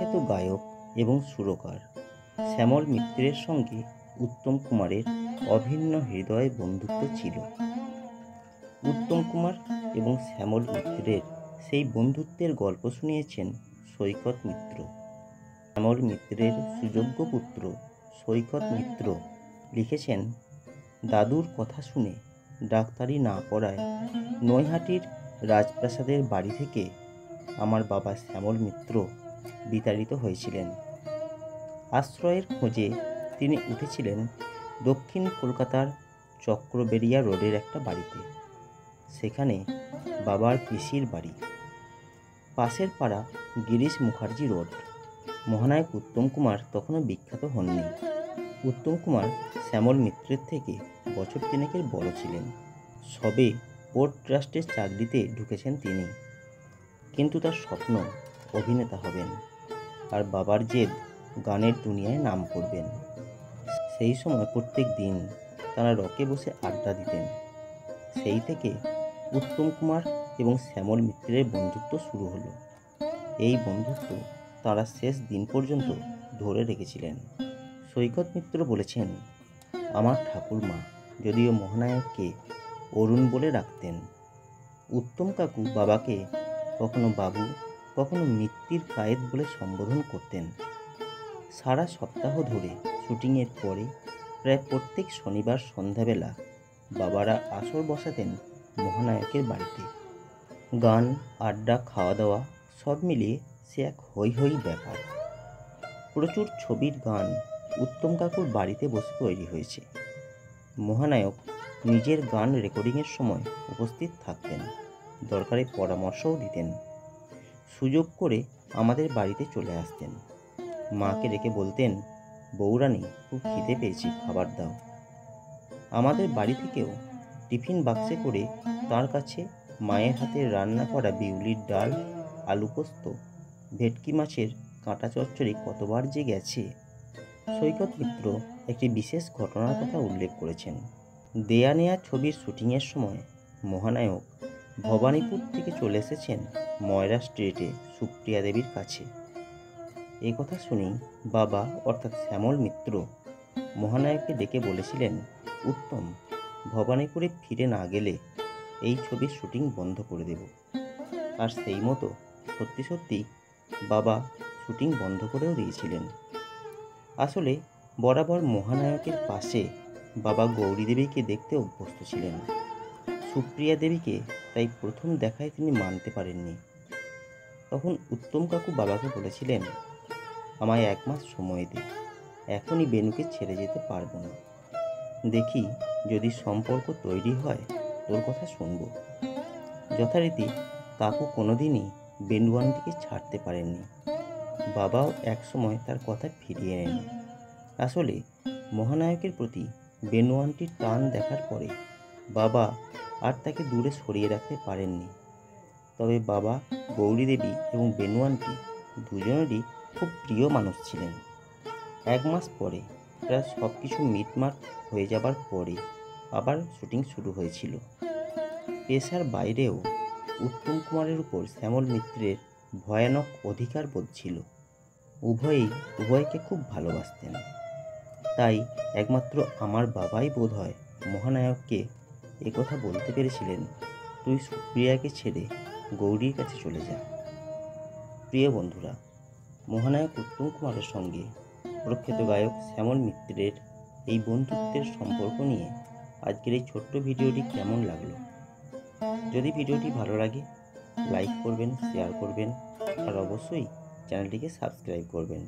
প্রখ্যাত গায়ক এবং সুরকার শ্যামল মিত্রের সঙ্গে উত্তম কুমারের অভিন্ন হৃদয় বন্ধুত্ব ছিল। উত্তম কুমার এবং শ্যামল মিত্রের সেই বন্ধুত্বের গল্প শুনিয়েছেন সৈকত মিত্র। শ্যামল মিত্রের সুযোগ্য পুত্র সৈকত মিত্র লিখেছেন, দাদুর কথা শুনে ডাক্তারি না পড়ায় নৈহাটির রাজপ্রাসাদের বাড়ি থেকে আমার বাবা শ্যামল মিত্র বিতাড়িত হয়েছিলেন। আশ্রয়ের খোঁজে তিনি উঠেছিলেন দক্ষিণ কলকাতার চক্রবেড়িয়া রোডের একটা বাড়িতে। সেখানে বাবার পিসির বাড়ি। পাশের পাড়া গিরিশ মুখার্জি রোড। মহানায়ক উত্তম কুমার তখনও বিখ্যাত হননি। উত্তম কুমার শ্যামল মিত্রের থেকে বছর তিনেকের বড় ছিলেন। সবে পোর্ট ট্রাস্টের চাকরিতে ঢুকেছেন তিনি, কিন্তু তার স্বপ্ন অভিনেতা হবেন আর বাবার জেদ গানের দুনিয়ায় নাম করবেন। সেই সময় প্রত্যেক দিন তারা রকে বসে আড্ডা দিতেন। সেই থেকে উত্তম কুমার এবং শ্যামল মিত্রের বন্ধুত্ব শুরু হলো। এই বন্ধুত্ব তারা শেষ দিন পর্যন্ত ধরে রেখেছিলেন। সৈকত মিত্র বলেছেন, আমার ঠাকুরমা যদিও মহানায়ককে অরুণ বলে ডাকতেন, উত্তম কাকু বাবাকে কখনো বাবু কখনো মিত্তির কায়েত বলে সম্বোধন করতেন। সারা সপ্তাহ ধরে শুটিংয়ের পরে প্রায় প্রত্যেক শনিবার সন্ধ্যাবেলা বাবারা আসর বসাতেন মহানায়কের বাড়িতে। গান, আড্ডা, খাওয়া দাওয়া সব মিলিয়ে সে এক হৈ হৈ ব্যাপার। প্রচুর ছবির গান উত্তম কাকুর বাড়িতে বসে তৈরি হয়েছে। মহানায়ক নিজের গান রেকর্ডিংয়ের সময় উপস্থিত থাকতেন, দরকারে পরামর্শও দিতেন। সুযোগ করে আমাদের বাড়িতে চলে আসতেন। মাকে ডেকে বলতেন, বউরানী খুব খিদে পেয়েছি, খাবার দাও। আমাদের বাড়ি থেকেও টিফিন বাক্সে করে তার কাছে মায়ের হাতে রান্না করা বিউলির ডাল, আলু পোস্ত, ভেটকি মাছের কাঁটা চচ্চড়ি কতবার যে গেছে। সৈকত মিত্র একটি বিশেষ ঘটনার কথা উল্লেখ করেছেন। দেয়া নেয়া ছবির শুটিংয়ের সময় মহানায়ক ভবানীপুর থেকে চলে এসেছেন ময়রা স্ট্রিটে সুপ্রিয়া দেবীর কাছে। এই কথা শুনেই বাবা অর্থাৎ শ্যামল মিত্র মহানায়ককে ডেকে বলেছিলেন, উত্তম, ভবানীপুরে ফিরে না গেলে এই ছবির শুটিং বন্ধ করে দেব। আর সেই মতো সত্যি সত্যি বাবা শুটিং বন্ধ করেও দিয়েছিলেন। আসলে বরাবর মহানায়কের পাশে বাবা গৌরী দেবীকে দেখতে অভ্যস্ত ছিলেন। সুপ্রিয়া দেবীকে তাই প্রথম দেখায় তিনি মানতে পারেননি। তখন উত্তম কাকু বাবাকে বলেছিলেন, আমায় 1 মাস সময় দে, এখনই বেনুকে ছেড়ে যেতে পারবো না। দেখি যদি সম্পর্ক তৈরি হয় তোর কথা শুনবো। যথারীতি কাকু কোনোদিনই বেনু আন্টিকে ছাড়তে পারেননি। বাবাও একসময় তার কথা ফিরিয়ে নেন। আসলে মহানায়কের প্রতি বেনু আন্টির টান দেখার পরে বাবা আর তাকে দূরে সরিয়ে রাখতে পারেননি। তবে বাবা, গৌরী দেবী এবং বেনু আন্টি দুজনেরই খুব প্রিয় মানুষ ছিলেন। 1 মাস পরে প্রায় সব কিছু মিটমাট হয়ে যাবার পরে আবার শুটিং শুরু হয়েছিল। পেশার বাইরেও উত্তম কুমারের উপর শ্যামল মিত্রের ভয়ানক অধিকার বোধ ছিল। উভয়েই উভয়কে খুব ভালোবাসতেন। তাই একমাত্র আমার বাবাই বোধ হয় মহানায়ককে একথা বলতে পেরেছিলেন, তুই সুপ্রিয়াকে ছেড়ে গৌরীর কাছে চলে যা। প্রিয় বন্ধুরা, মহানায়ক উত্তম কুমারের সঙ্গে প্রখ্যাত গায়ক শ্যামল মিত্রের এই বন্ধুত্বের সম্পর্ক নিয়ে আজকের এই ছোট্ট ভিডিওটি কেমন লাগলো? যদি ভিডিওটি ভালো লাগে লাইক করবেন, শেয়ার করবেন আর অবশ্যই চ্যানেলটিকে সাবস্ক্রাইব করবেন।